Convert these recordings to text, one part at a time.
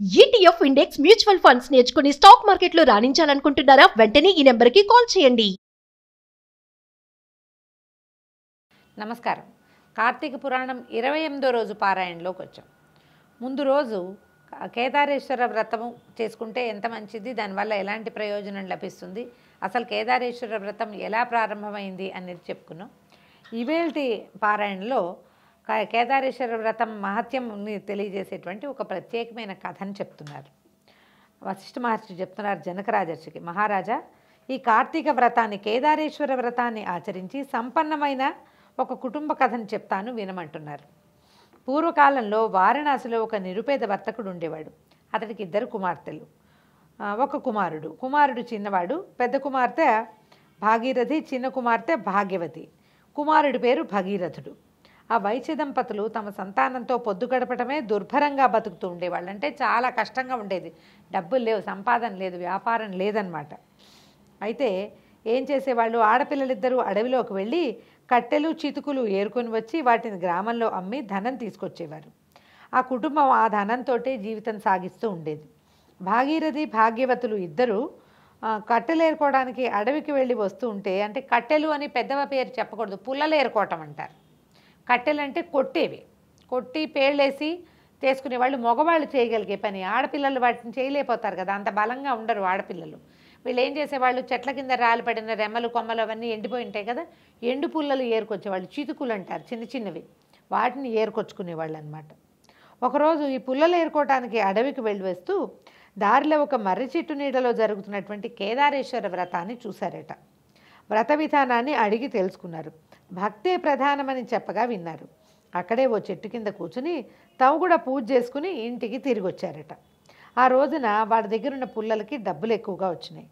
ETF index mutual funds నేర్చుకుని stock మార్కెట్లో రాణించాలనుకుంటున్నారా? వెంటనే ఈ నెంబర్కి కాల్ చేయండి. నమస్కారం. కార్తీక పురాణం 28వ రోజు పారాయణలోకి వచ్చాం. ముందు రోజు కేదారేశ్వర వ్రతము చేసుకుంటే ఎంత మంచిది, దానివల్ల ఎలాంటి ప్రయోజనం లభిస్తుంది, అసలు కేదారేశ్వర వ్రతం ఎలా ప్రారంభమైంది అనేది చెప్పుకున్నాం. ఇవేల్టి పారాయణలో కేదారేశ్వర వ్రతం మహత్యంని తెలియజేసేటువంటి ఒక ప్రత్యేకమైన కథను చెప్తున్నారు. వశిష్ఠ మహర్షి చెప్తున్నారు జనక రాజర్షికి, మహారాజా, ఈ కార్తీక వ్రతాన్ని, కేదారేశ్వర వ్రతాన్ని ఆచరించి సంపన్నమైన ఒక కుటుంబ కథను చెప్తాను వినమంటున్నారు. పూర్వకాలంలో వారణాసిలో ఒక నిరుపేద వర్తకుడు ఉండేవాడు. అతడికి 2 కుమార్తెలు, ఒక కుమారుడు చిన్నవాడు. పెద్ద కుమార్తె భాగీరథి, చిన్న కుమార్తె భాగ్యవతి. కుమారుడి పేరు భగీరథుడు. ఆ వైశ్య దంపతులు తమ సంతానంతో పొద్దు గడపడమే దుర్భరంగా బతుకుతూ ఉండేవాళ్ళు. అంటే చాలా కష్టంగా ఉండేది. డబ్బులు లేవు, సంపాదన లేదు, వ్యాపారం లేదనమాట. అయితే ఏం చేసేవాళ్ళు, ఆడపిల్లలిద్దరూ అడవిలోకి వెళ్ళి కట్టెలు చితుకులు ఏరుకొని వచ్చి వాటిని గ్రామంలో అమ్మి ధనం తీసుకొచ్చేవారు. ఆ కుటుంబం ఆ ధనంతో జీవితం సాగిస్తూ ఉండేది. భాగీరథి భాగ్యవతులు ఇద్దరు కట్టెలు ఏరుకోవడానికి అడవికి వెళ్ళి వస్తూ ఉంటే, అంటే కట్టెలు అని పెద్దవ పేరు చెప్పకూడదు, పుల్లలు ఏరుకోవటం అంటారు. కట్టెలు అంటే కొట్టి పేళ్ళేసి తీసుకునేవాళ్ళు. మగవాళ్ళు చేయగలిగే పని, ఆడపిల్లలు వాటిని చేయలేకపోతారు కదా, అంత బలంగా ఉండరు ఆడపిల్లలు. వీళ్ళు ఏం చేసేవాళ్ళు, చెట్ల కింద రాలిపడిన రెమ్మలు కొమ్మలు అవన్నీ ఎండిపోయి ఉంటాయి కదా, ఎండు పుల్లలు ఏరుకొచ్చేవాళ్ళు, చితుకులు అంటారు, చిన్న చిన్నవి, వాటిని ఏరుకొచ్చుకునేవాళ్ళు అనమాట. ఒకరోజు ఈ పుల్లలు ఏరుకోవటానికి అడవికి వెళ్ళి వస్తూ దారిలో ఒక మర్రి చెట్టు నీడలో జరుగుతున్నటువంటి కేదారేశ్వర వ్రతాన్ని చూశారట. వ్రత విధానాన్ని అడిగి తెలుసుకున్నారు. భక్తే ప్రధానమని చెప్పగా విన్నారు. అక్కడే ఓ చెట్టు కింద కూర్చుని తాము కూడా పూజ చేసుకుని ఇంటికి తిరిగి వచ్చారట. ఆ రోజున వాడి దగ్గర ఉన్న పుల్లలకి డబ్బులు ఎక్కువగా వచ్చినాయి.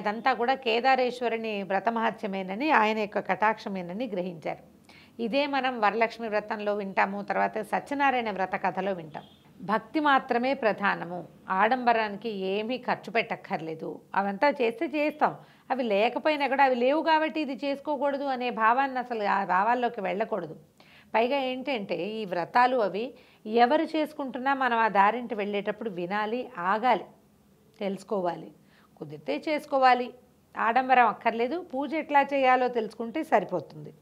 అదంతా కూడా కేదారేశ్వరుని వ్రతమహత్యమేనని, ఆయన యొక్క కటాక్షమేనని గ్రహించారు. ఇదే మనం వరలక్ష్మి వ్రతంలో వింటాము, తర్వాత సత్యనారాయణ వ్రత కథలో వింటాం. భక్తి మాత్రమే ప్రధానము, ఆడంబరానికి ఏమీ ఖర్చు పెట్టక్కర్లేదు, అవంతా చేస్తాం, అవి లేకపోయినా కూడా అవి లేవు కాబట్టి ఇది చేసుకోకూడదు అనే భావాన్ని, అసలు ఆ భావాల్లోకి వెళ్ళకూడదు. పైగా ఏంటంటే ఈ వ్రతాలు అవి ఎవరు చేసుకుంటున్నా మనం ఆ దారింటి వెళ్ళేటప్పుడు వినాలి, ఆగాలి, తెలుసుకోవాలి, కుదిరితే చేసుకోవాలి, ఆడంబరం అక్కర్లేదు, పూజ ఎట్లా చేయాలో తెలుసుకుంటే సరిపోతుంది.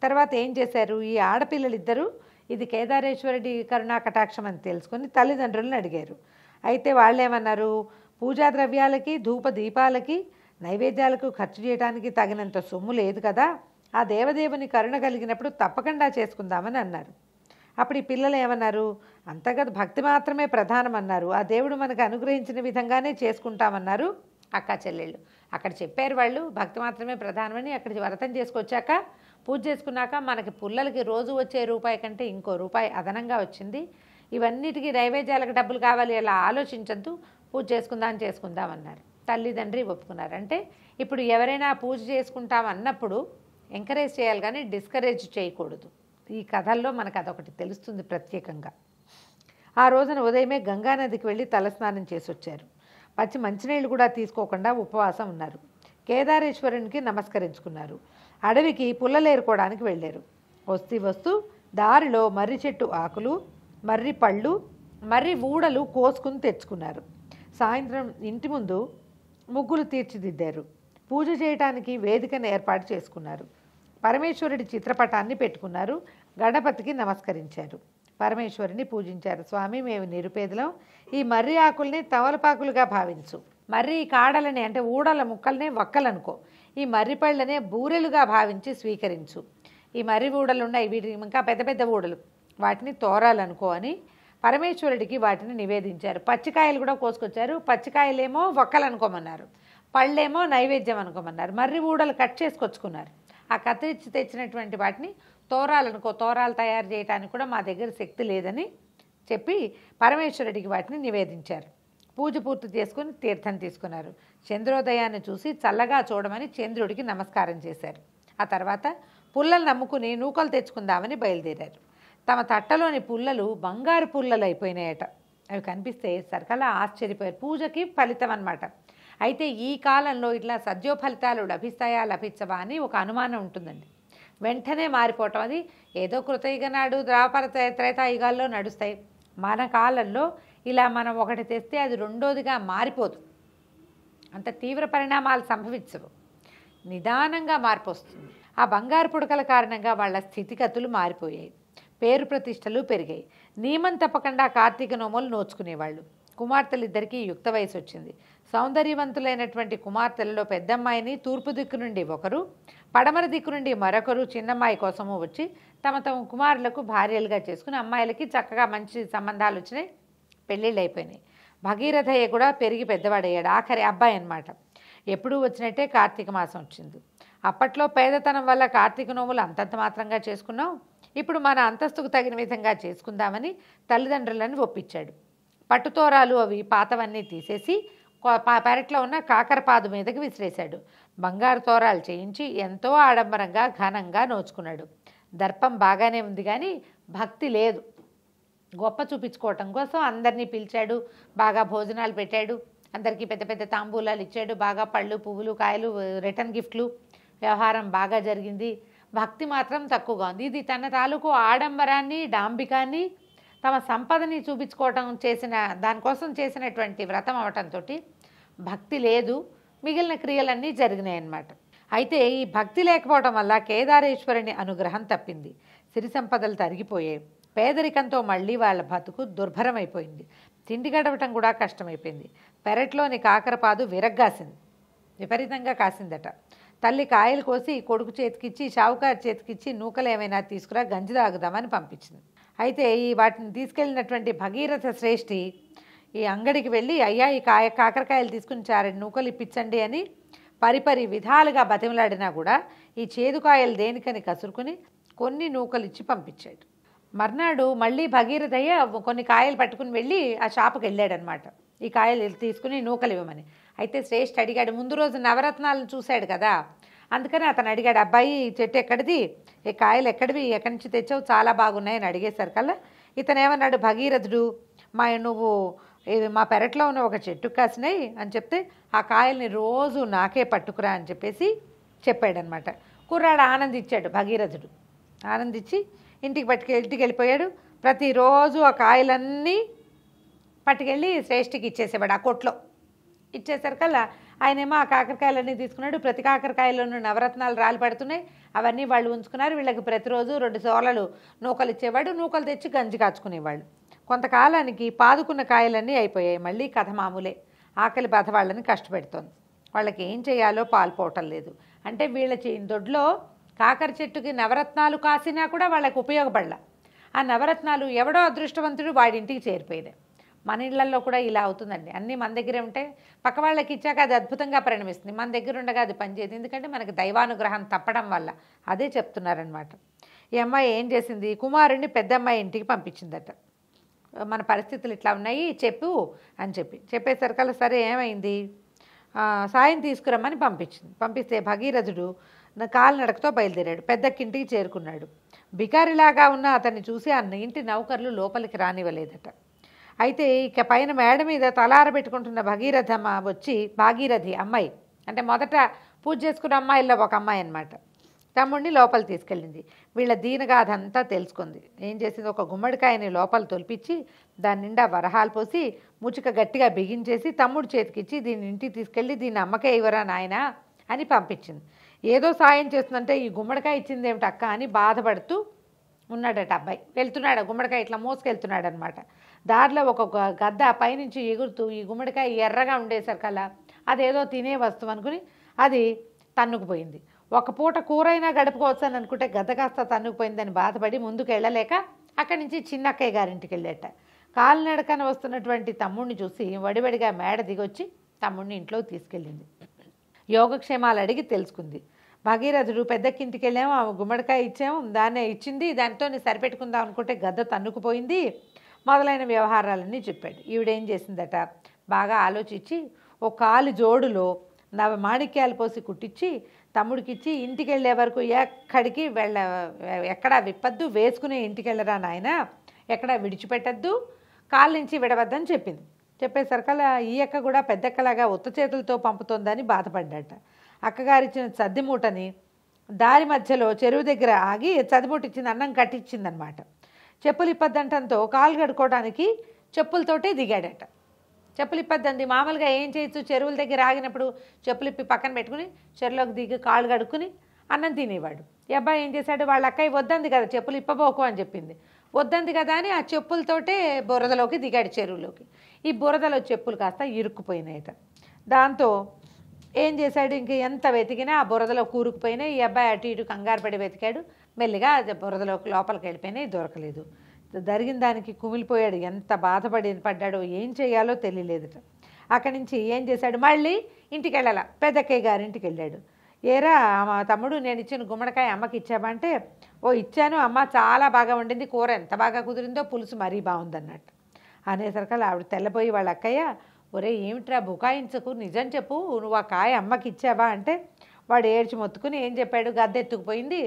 తర్వాత ఏం చేశారు, ఈ ఆడపిల్లలిద్దరూ ఇది కేదారేశ్వరుడి కరుణా కటాక్షం అని తెలుసుకొని తల్లిదండ్రులను అడిగారు. అయితే వాళ్ళేమన్నారు, పూజా ద్రవ్యాలకి, ధూప దీపాలకి, నైవేద్యాలకు ఖర్చు చేయడానికి తగినంత సొమ్ము లేదు కదా, ఆ దేవదేవుని కరుణ కలిగినప్పుడు తప్పకుండా చేసుకుందామని అన్నారు. అప్పుడు ఈ పిల్లలు ఏమన్నారు, అంతగా భక్తి మాత్రమే ప్రధానం అన్నారు, ఆ దేవుడు మనకు అనుగ్రహించిన విధంగానే చేసుకుంటామన్నారు అక్క చెల్లెళ్ళు. అక్కడ చెప్పారు వాళ్ళు, భక్తి మాత్రమే ప్రధానమని. అక్కడికి వ్రతం చేసుకొచ్చాక, పూజ చేసుకున్నాక మనకి పుల్లలకి రోజు వచ్చే రూపాయి కంటే ఇంకో రూపాయి అదనంగా వచ్చింది. ఇవన్నిటికీ నైవేద్యాలకు డబ్బులు కావాలి, అలా ఆలోచించద్దు, పూజ చేసుకుందామన్నారు. తల్లిదండ్రి ఒప్పుకున్నారు. అంటే ఇప్పుడు ఎవరైనా పూజ చేసుకుంటాం అన్నప్పుడు ఎంకరేజ్ చేయాలి కానీ డిస్కరేజ్ చేయకూడదు. ఈ కథల్లో మనకు అదొకటి తెలుస్తుంది ప్రత్యేకంగా. ఆ రోజున ఉదయమే గంగానదికి వెళ్ళి తలస్నానం చేసి వచ్చారు. మంచినీళ్ళు కూడా తీసుకోకుండా ఉపవాసం ఉన్నారు. కేదారేశ్వరునికి నమస్కరించుకున్నారు. అడవికి పుల్లలేరుకోవడానికి వెళ్ళారు. వస్తూ దారిలో మర్రి చెట్టు ఆకులు, మర్రి పళ్ళు, మర్రి ఊడలు కోసుకుని తెచ్చుకున్నారు. సాయంత్రం ఇంటి ముందు ముగ్గులు తీర్చిదిద్దారు. పూజ చేయడానికి వేదికను ఏర్పాటు చేసుకున్నారు. పరమేశ్వరుడి చిత్రపటాన్ని పెట్టుకున్నారు. గణపతికి నమస్కరించారు. పరమేశ్వరుని పూజించారు. స్వామి, మేము నిరుపేదలం, ఈ మర్రి ఆకుల్ని తమలపాకులుగా భావించు, మర్రి కాడలని అంటే ఊడల ముక్కల్ని వక్కలనుకో, ఈ మర్రి పళ్ళనే బూరెలుగా భావించి స్వీకరించు, ఈ మర్రి ఊడలు ఉన్నాయి, వీటి ఇంకా పెద్ద పెద్ద ఊడలు, వాటిని తోరాలనుకో అని పరమేశ్వరుడికి వాటిని నివేదించారు. పచ్చికాయలు కూడా కోసుకొచ్చారు. పచ్చికాయలేమో వక్కలనుకోమన్నారు, పళ్ళేమో నైవేద్యం అనుకోమన్నారు. మర్రి ఊడలు కట్ చేసుకొచ్చుకున్నారు. ఆ కత్తిరించి తెచ్చినటువంటి వాటిని తోరాలు తయారు చేయడానికి కూడా మా దగ్గర శక్తి లేదని చెప్పి పరమేశ్వరుడికి వాటిని నివేదించారు. పూజ పూర్తి చేసుకుని తీర్థం తీసుకున్నారు. చంద్రోదయాన్ని చూసి చల్లగా చూడమని చంద్రుడికి నమస్కారం చేశారు. ఆ తర్వాత పుల్లలు నమ్ముకుని నూకలు తెచ్చుకుందామని బయలుదేరారు. తమ తట్టలోని పుల్లలు బంగారు పుల్లలు అయిపోయినాయట. అవి కనిపిస్తే సరికలా ఆశ్చర్యపోయారు. పూజకి ఫలితం అన్నమాట. అయితే ఈ కాలంలో ఇట్లా సద్యో ఫలితాలు లభించవా అని ఒక అనుమానం ఉంటుందండి. వెంటనే మారిపోవటం, అది ఏదో కృతయుగ నాడు ద్వాపర త్రేతాయుగాల్లో నడుస్తాయి. మన కాలంలో ఇలా మనం ఒకటి తెస్తే అది రెండోదిగా మారిపోదు, అంత తీవ్ర పరిణామాలు సంభవించవు, నిదానంగా మార్పు వస్తుంది. ఆ బంగారు పుడకల కారణంగా వాళ్ళ స్థితిగతులు మారిపోయాయి, పేరు ప్రతిష్టలు పెరిగాయి. నియమం తప్పకుండా కార్తీక నోములు నోచుకునేవాళ్ళు. కుమార్తెలిద్దరికీ యుక్త వయసు వచ్చింది. సౌందర్యవంతులైనటువంటి కుమార్తెలలో పెద్దమ్మాయిని తూర్పు దిక్కు నుండి ఒకరు, పడమర దిక్కు నుండి మరొకరు చిన్నమ్మాయి కోసము వచ్చి తమ కుమారులకు భార్యలుగా చేసుకుని అమ్మాయిలకి చక్కగా మంచి సంబంధాలు వచ్చినాయి, పెళ్ళిళ్ళు అయిపోయినాయి. భగీరథయ్య కూడా పెరిగి పెద్దవాడయ్యాడు, ఆఖరి అబ్బాయి అన్నమాట. ఎప్పుడూ వచ్చినట్టే కార్తీక మాసం వచ్చింది. అప్పట్లో పేదతనం వల్ల కార్తీక నోములు అంతంత మాత్రంగా చేసుకున్నాం, ఇప్పుడు మన అంతస్తుకు తగిన విధంగా చేసుకుందామని తల్లిదండ్రులను ఒప్పించాడు. పట్టుతోరాలు అవి పాతవన్నీ తీసేసి పెరట్లో ఉన్న కాకరపాదు మీదకి విసిరేశాడు. బంగారు తోరాలు చేయించి ఎంతో ఆడంబరంగా ఘనంగా నోచుకున్నాడు. దర్పం బాగానే ఉంది కానీ భక్తి లేదు. గొప్ప చూపించుకోవటం కోసం అందరినీ పిలిచాడు, బాగా భోజనాలు పెట్టాడు, అందరికీ పెద్ద పెద్ద తాంబూలాలు ఇచ్చాడు, బాగా పళ్ళు పువ్వులు కాయలు రిటర్న్ గిఫ్ట్లు, వ్యవహారం బాగా జరిగింది. భక్తి మాత్రం తక్కువగా ఉంది. ఇది తన తాలూకు ఆడంబరాన్ని డాంబికాన్ని తమ సంపదని చూపించుకోవటం చేసిన దానికోసం చేసినటువంటి వ్రతం అవటంతో భక్తి లేదు, మిగిలిన క్రియలన్నీ జరిగినాయి అన్నమాట. అయితే ఈ భక్తి లేకపోవడం వల్ల కేదారేశ్వరుని అనుగ్రహం తప్పింది. సిరి సంపదలు తరిగిపోయాయి. పేదరికంతో మళ్ళీ వాళ్ళ బతుకు దుర్భరమైపోయింది. తిండి గడవటం కూడా కష్టమైపోయింది. పెరట్లోని కాకరపాదు విరగ్గాసింది, విపరీతంగా కాసిందట. తల్లి కాయలు కోసి కొడుకు చేతికిచ్చి షావుకారు చేతికిచ్చి నూకలు ఏమైనా తీసుకురా గంజి తాగుదామని పంపించింది. అయితే ఈ వాటిని తీసుకెళ్ళినటువంటి భగీరథ శ్రేష్ఠి ఈ అంగడికి వెళ్ళి అయ్యా ఈ కాకరకాయలు తీసుకుని 2 నూకలు ఇప్పించండి అని పరిపరి విధాలుగా బతిమలాడినా కూడా ఈ చేదుకాయలు దేనికని కసురుకుని కొన్ని నూకలు ఇచ్చి పంపించాడు. మర్నాడు మళ్ళీ భగీరథయ్య కొన్ని కాయలు పట్టుకుని వెళ్ళి ఆ షాపుకి వెళ్ళాడనమాట, ఈ కాయలు తీసుకుని నూకలు ఇవ్వమని. అయితే శ్రేష్ఠ అడిగాడు, ముందు రోజు నవరత్నాలను చూశాడు కదా, అందుకని అతను అడిగాడు, అబ్బాయి ఈ చెట్టు ఎక్కడిది, ఈ కాయలు ఎక్కడివి, ఎక్కడి నుంచి తెచ్చావు, చాలా బాగున్నాయని అడిగేసరికల్లా ఇతను ఏమన్నాడు, భగీరథుడు నువ్వు మా పెరట్లో ఉన్న ఒక చెట్టు కాసినాయి అని చెప్తే ఆ కాయల్ని రోజు నాకే పట్టుకురా అని చెప్పాడనమాట. కుర్రాడు ఆనందించాడు. భగీరథుడు ఆనందించి ఇంటికి వెళ్ళిపోయాడు. ప్రతిరోజు ఆ కాయలన్నీ పట్టుకెళ్ళి శ్రేష్ఠికి ఇచ్చేసేవాడు. ఆ కొట్లో ఇచ్చేసరికల్లా ఆయనేమో ఆ కాకరకాయలన్నీ తీసుకున్నాడు. ప్రతి కాకరకాయలోనూ నవరత్నాలు రాలి పడుతున్నాయి, అవన్నీ వాళ్ళు ఉంచుకున్నారు. వీళ్ళకి ప్రతిరోజు 2 సోలలు నూకలు ఇచ్చేవాడు, నూకలు తెచ్చి గంజి కాచుకునేవాళ్ళు. కొంతకాలానికి పాదుకున్న కాయలన్నీ అయిపోయాయి. మళ్ళీ కథ మామూలే. ఆకలి బాధ వాళ్ళని కష్టపెడుతోంది. వాళ్ళకి ఏం చేయాలో పాల్పోవటం లేదు. అంటే వీళ్ళ దొడ్లో కాకర చెట్టుకి నవరత్నాలు కాసినా కూడా వాళ్ళకి ఉపయోగపడలా. ఆ నవరత్నాలు ఎవడో అదృష్టవంతుడు వాడింటికి చేరిపోయినాయి. మన ఇళ్లలో కూడా ఇలా అవుతుందండి. అన్నీ మన దగ్గరే ఉంటే పక్క వాళ్ళకి ఇచ్చాక అది అద్భుతంగా పరిణమిస్తుంది, మన దగ్గర ఉండగా అది పనిచేయదు. ఎందుకంటే మనకి దైవానుగ్రహం తప్పడం వల్ల. అదే చెప్తున్నారనమాట. ఈ అమ్మాయి ఏం చేసింది, కుమారుడిని పెద్దమ్మాయి ఇంటికి పంపించిందట. మన పరిస్థితులు ఇట్లా ఉన్నాయి చెప్పు అని చెప్పేసరికల్లా సరే ఏమైంది, సాయం తీసుకురమ్మని పంపిస్తే భగీరథుడు కాలినడకతో బయలుదేరాడు. పెద్దక్కింటికి చేరుకున్నాడు. బికారిలాగా ఉన్న అతన్ని చూసి అన్న ఇంటి నౌకర్లు లోపలికి రానివ్వలేదట. అయితే ఇక పైన మేడ మీద తలారబెట్టుకుంటున్న భాగీరథి అమ్మాయి, అంటే మొదట పూజ చేసుకున్న అమ్మాయిల్లో ఒక అమ్మాయి అన్నమాట, తమ్ముడిని లోపల తీసుకెళ్ళింది. వీళ్ళ దీనగాథ అంతా తెలుసుకుంది. ఏం చేసింది, ఒక గుమ్మడికాయని లోపల తొలిపించి దాని నిండా వరహాలు పోసి ముచిక గట్టిగా బిగించేసి తమ్ముడు చేతికిచ్చి దీన్ని ఇంటికి తీసుకెళ్ళి దీన్ని అమ్మకే ఇవ్వరా నాయన అని పంపించింది. ఏదో సాయం చేస్తుందంటే ఈ గుమ్మడికాయ ఇచ్చింది ఏమిటి అక్క అని బాధపడుతూ ఉన్నాడట అబ్బాయి. వెళ్తున్నాడు, గుమ్మడికాయ ఇట్లా మోసుకెళ్తున్నాడు అనమాట. దారిలో ఒక గద్ద పైనుంచి ఎగురుతూ ఈ గుమ్మడికాయ ఎర్రగా ఉండేసరికల్లా అదేదో తినే వస్తువు అనుకుని అది తన్నుకుపోయింది. ఒక పూట కూరైనా గడుపుకోవచ్చు అని అనుకుంటే గద్ద కాస్త తన్నుకుపోయిందని బాధపడి ముందుకు వెళ్ళలేక అక్కడి నుంచి చిన్నక్కయ్య గారింటికి వెళ్ళేట. కాలినడకన వస్తున్నటువంటి తమ్ముడిని చూసి వడివడిగా మేడ దిగొచ్చి తమ్ముడిని ఇంట్లోకి తీసుకెళ్ళింది. యోగక్షేమాలు అడిగి తెలుసుకుంది. భగీరథుడు పెద్దక్కింటికి వెళ్ళాము, ఆ గుమ్మడికాయ ఇచ్చాము, దాన్నే ఇచ్చింది, దానితో సరిపెట్టుకుందాం అనుకుంటే గద్ద తన్నుకుపోయింది మొదలైన వ్యవహారాలన్నీ చెప్పాడు. ఈవిడేం చేసిందట, బాగా ఆలోచించి ఓ కాలు జోడులో మాణిక్యాలు పోసి కుట్టించి తమ్ముడికిచ్చి ఇంటికి వెళ్ళే వరకు ఎక్కడా విప్పద్దు, వేసుకునే ఇంటికి వెళ్ళరా నాయన, ఎక్కడా విడిచిపెట్టద్దు, కాళ్ళ నుంచి విడవద్దని చెప్పింది. చెప్పేసరికల్లా ఈ అక్క కూడా పెద్దక్కలాగా ఉత్త చేతులతో పంపుతోందని బాధపడ్డట. అక్కగారిచ్చిన సద్దిమూటని దారి మధ్యలో చెరువు దగ్గర ఆగి సద్దిమూట ఇచ్చింది, అన్నం కట్టించిందనమాట. చెప్పులు ఇప్పద్దంటంతో కాలు కడుక్కోవడానికి చెప్పులతోటే దిగాడట. చెప్పులు ఇప్పద్దంది. మామూలుగా ఏం చేయొచ్చు, చెరువుల దగ్గర ఆగినప్పుడు చెప్పులు ఇప్పి పక్కన పెట్టుకుని చెరువులోకి దిగి కాళ్ళు కడుక్కుని అన్నం తినేవాడు. ఈ అబ్బాయి ఏం చేశాడు, వాళ్ళ అక్కయ్య వద్దంది కదా చెప్పులు ఇప్పబోకు అని చెప్పింది. వద్దంది కదా అని ఆ చెప్పులతోటే బురదలోకి దిగాడు చెరువులోకి. ఈ బురదలో చెప్పులు కాస్త ఇరుక్కుపోయినాయట. దాంతో ఏం చేశాడు, ఇంక ఎంత వెతికినా ఆ బురదలో కూరుకుపోయినాయి. ఈ అబ్బాయి అటు ఇటు కంగారు పడి వెతికాడు. మెల్లిగా బురదలోకి లోపలికి వెళ్ళిపోయినాయి, దొరకలేదు. జరిగిన దానికి కుమిలిపోయాడు. ఎంత పడ్డాడో ఏం చేయాలో తెలియలేదుట. అక్కడి నుంచి ఏం చేశాడు, మళ్ళీ ఇంటికి వెళ్ళాల, పెద్దక్కయ్య గారింటికి వెళ్ళాడు. ఏరా మా తమ్ముడు, నేను ఇచ్చిన గుమ్మడికాయ అమ్మకి ఇచ్చావా అంటే, ఓ ఇచ్చాను అమ్మ, చాలా బాగా వండింది, కూర ఎంత బాగా కుదిరిందో, పులుసు మరీ బాగుందన్నట్టు అనేసరికల్లా ఆవిడ తెల్లబోయి వాళ్ళ అక్కయ్య, ఒరే ఏమిట్రా బుకాయించకు, నిజం చెప్పు, నువ్వు ఆ కాయ అమ్మకి ఇచ్చావా అంటే, వాడు ఏడ్చి మొత్తుకుని ఏం చెప్పాడు, గద్దెత్తుకుపోయింది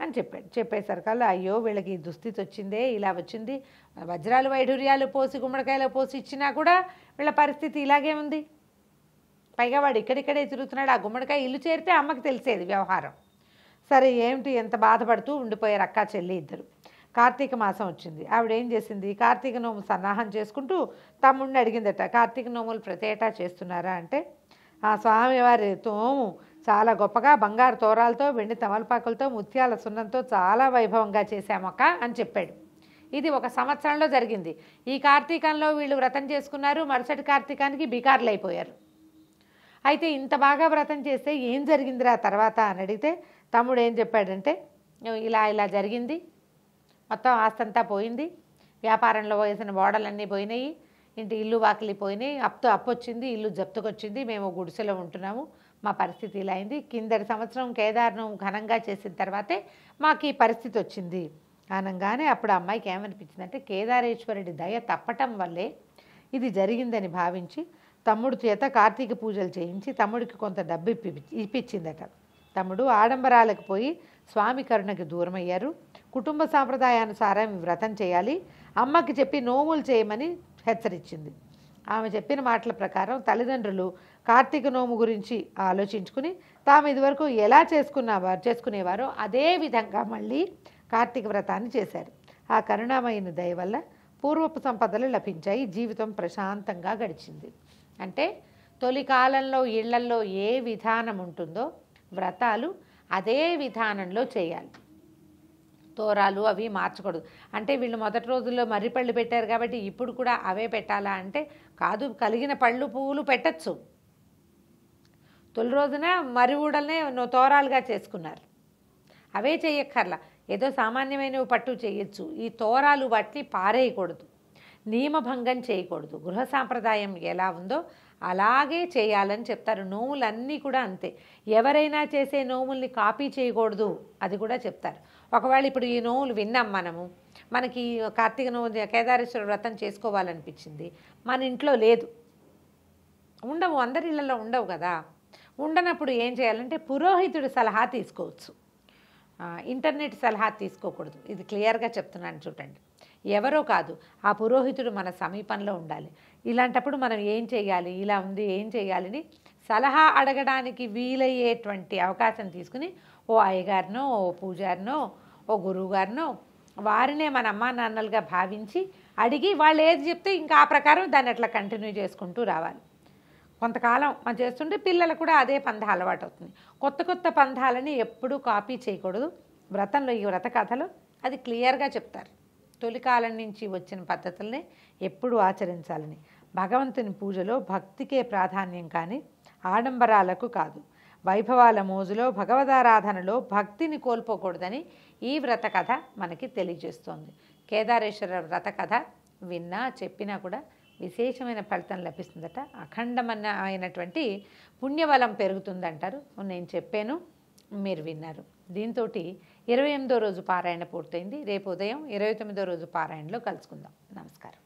అని చెప్పాడు. చెప్పేసరికల్లా అయ్యో వీళ్ళకి ఈ దుస్థితి వచ్చిందే, ఇలా వచ్చింది, వజ్రాలు వైఢూర్యాలు పోసి గుమ్మడికాయలు పోసి ఇచ్చినా కూడా వీళ్ళ పరిస్థితి ఇలాగే ఉంది. పైగా వాడు ఇక్కడిక్కడే తిరుగుతున్నాడు. ఆ గుమ్మడికాయ ఇల్లు చేరితే అమ్మకి తెలిసేది వ్యవహారం. సరే ఏమిటి, ఎంత బాధపడుతూ ఉండిపోయారు అక్క చెల్లి ఇద్దరు. కార్తీక మాసం వచ్చింది. ఆవిడ ఏం చేసింది, కార్తీక నోము సన్నాహం చేసుకుంటూ తమ్ముడిని అడిగిందట, కార్తీక నోములు ప్రతి ఏటా చేస్తున్నారా అంటే, ఆ స్వామివారి తోము చాలా గొప్పగా బంగారు తోరాలతో, వెండి తమలపాకులతో, ముత్యాల సున్నంతో చాలా వైభవంగా చేశామక్క అని చెప్పాడు. ఇది ఒక సంవత్సరంలో జరిగింది. ఈ కార్తీకంలో వీళ్ళు వ్రతం చేసుకున్నారు. మరుసటి కార్తీకానికి బికార్లు అయిపోయారు. అయితే ఇంత బాగా వ్రతం చేస్తే ఏం జరిగిందిరా తర్వాత అని అడిగితే, తమ్ముడు ఏం చెప్పాడంటే, ఇలా ఇలా జరిగింది, మొత్తం ఆస్తంతా పోయింది, వ్యాపారంలో వేసిన ఓడలన్నీ పోయినాయి, ఇంటి ఇల్లు వాకిలి పోయినాయి, అప్పు వచ్చింది, ఇల్లు జప్తుకొచ్చింది, మేము గుడిసెలో ఉంటున్నాము, మా పరిస్థితి ఇలా అయింది, కిందటి సంవత్సరం కేదార్ను ఘనంగా చేసిన తర్వాతే మాకు ఈ పరిస్థితి వచ్చింది అనగానే అప్పుడు అమ్మాయికి ఏమనిపించిందంటే, కేదారేశ్వరుడి దయ తప్పటం వల్లే ఇది జరిగిందని భావించి తమ్ముడు చేత కార్తీక పూజలు చేయించి తమ్ముడికి కొంత డబ్బు ఇప్పించిందట. తమ్ముడు ఆడంబరాలకు పోయి స్వామి కరుణకి దూరమయ్యారు. కుటుంబ సాంప్రదాయానుసారం వ్రతం చేయాలి, అమ్మకి చెప్పి నోములు చేయమని హెచ్చరించింది. ఆమె చెప్పిన మాటల ప్రకారం తల్లిదండ్రులు కార్తీక నోము గురించి ఆలోచించుకుని తాము ఇదివరకు ఎలా చేసుకునేవారో అదే విధంగా మళ్ళీ కార్తీక వ్రతాన్ని చేశారు. ఆ కరుణామయుని దయ వల్ల పూర్వపు సంపదలు లభించాయి, జీవితం ప్రశాంతంగా గడిచింది. అంటే తొలి కాలంలో ఇళ్లల్లో ఏ విధానం ఉంటుందో వ్రతాలు అదే విధానంలో చేయాలి. తోరాలు అవి మార్చకూడదు. అంటే వీళ్ళు మొదటి రోజుల్లో మర్రి పళ్ళు పెట్టారు కాబట్టి ఇప్పుడు కూడా అవే పెట్టాలా అంటే కాదు, కలిగిన పళ్ళు పువ్వులు పెట్టచ్చు. తొలి రోజున మర్రి ఊడల్నే తోరాలుగా చేసుకున్నారు, అవే చేయక్కర్లా, ఏదో సామాన్యమైనవి పట్టు చేయొచ్చు. ఈ తోరాలు వాటిని పారేయకూడదు, నియమభంగం చేయకూడదు. గృహ సాంప్రదాయం ఎలా ఉందో అలాగే చేయాలని చెప్తారు. నోములన్నీ కూడా అంతే. ఎవరైనా చేసే నోముల్ని కాపీ చేయకూడదు, అది కూడా చెప్తారు. ఒకవేళ ఇప్పుడు ఈ నోములు విన్నాం మనకి కార్తీక నోము కేదారేశ్వర వ్రతం చేసుకోవాలనిపించింది, మన ఇంట్లో లేదు, ఉండవు, అందరి ఇళ్లలో ఉండవు కదా. ఉండనప్పుడు ఏం చేయాలంటే పురోహితుడి సలహా తీసుకోవచ్చు, ఇంటర్నెట్ సలహా తీసుకోకూడదు. ఇది క్లియర్గా చెప్తున్నాను చూడండి. ఎవరో కాదు, ఆ పురోహితుడు మన సమీపంలో ఉండాలి. ఇలాంటప్పుడు మనం ఏం చేయాలి, ఇలా ఉంది ఏం చేయాలని సలహా అడగడానికి వీలయ్యేటువంటి అవకాశం తీసుకుని ఓ అయ్యగారినో, ఓ పూజారినో, ఓ గురువుగారినో వారినే మన అమ్మా నాన్నలుగా భావించి అడిగి వాళ్ళు ఏది చెప్తే ఇంకా ఆ ప్రకారం దాన్ని అట్లా కంటిన్యూ చేసుకుంటూ రావాలి. కొంతకాలం మనం చేస్తుంటే పిల్లలకు కూడా అదే పంథా అలవాటు అవుతుంది. కొత్త కొత్త పంథాలని ఎప్పుడూ కాపీ చేయకూడదు. వ్రతంలో ఈ వ్రత కథలో అది క్లియర్గా చెప్తారు. తొలికాలం నుంచి వచ్చిన పద్ధతులనే ఎప్పుడూ ఆచరించాలని. భగవంతుని పూజలో భక్తికే ప్రాధాన్యం కానీ ఆడంబరాలకు కాదు. వైభవాల మోజులో భగవదారాధనలో భక్తిని కోల్పోకూడదని ఈ వ్రత కథ మనకి తెలియజేస్తోంది. కేదారేశ్వర వ్రత కథ విన్నా చెప్పినా కూడా విశేషమైన ఫలితం లభిస్తుందట. అఖండమైనటువంటి పుణ్యబలం పెరుగుతుందంటారు. నేను చెప్పాను, మీరు విన్నారు. దీంతో 28వ రోజు పారాయణ పూర్తయింది. రేపు ఉదయం 29వ రోజు పారాయణలో కలుసుకుందాం. నమస్కారం.